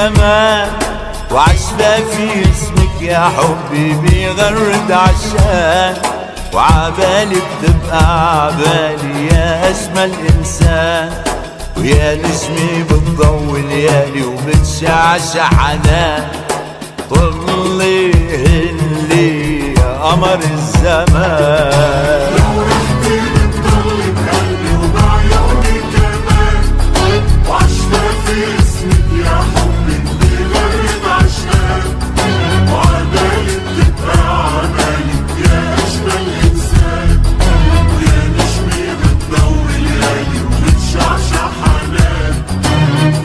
كمان، وعشنا في اسمك يا حبي بيغرد عشان، وعبالي بتبقى عبالي يا أجمل إنسان، ويا نجمي بتضوي ليالي وبتشعشع حنان، طلي هلي يا قمر الزمان. لو رحتي بتضلي بقلبي وبعيوني كمان، وعشنا في اسمك يا حبي بغرد عشان، وعبالي بتبقى عبالي يا أجمل إنسان، ويا نجمي بتضوي ليالي وبتشعشع حنان،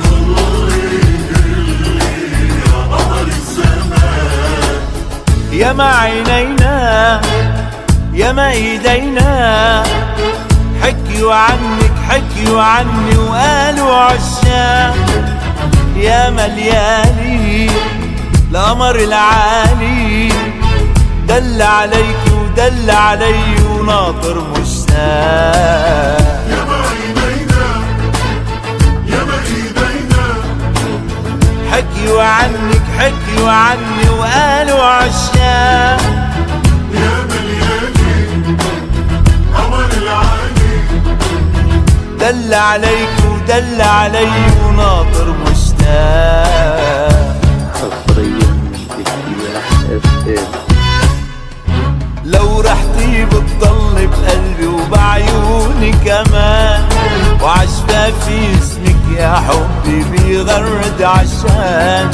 طلي هلي يا قمر الزمان. يا ما عينينا يا ما ايدينا، حكيوا عنك حكيوا عني وقالوا عشاق، يا ما ليالي القمر العالي دل عليك ودل علي وناطر مشتاق. يا ما ايدينا يا ما ايدينا، حكيوا عنك حكيوا عني وقالوا عشاق، يا ملياني قمر العالي دل عليك ودل علي وناطر مشتاق. حصريا من تكبير FM. لو رحتي بتضل بقلبي وبعيوني كمان، وعشفى في اسمك يا حبي بيغرد عشان،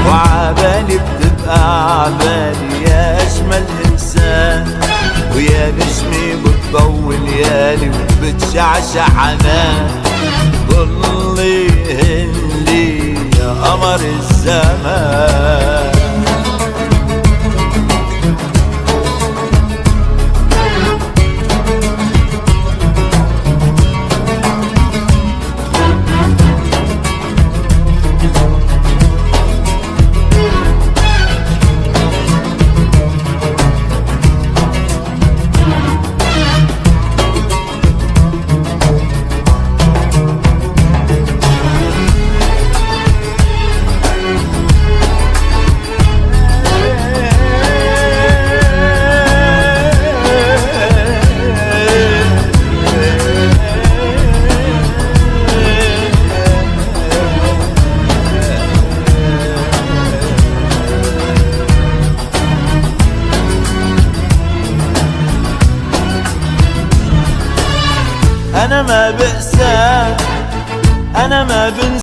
وعبالي بتبقى عبالي يا أجمل إنسان، ويا نجمي بتضوي ليالي وبتشعشع حنان، ضلي هلي يا قمر الزمان. أنا ما بقسى أنا ما بنسى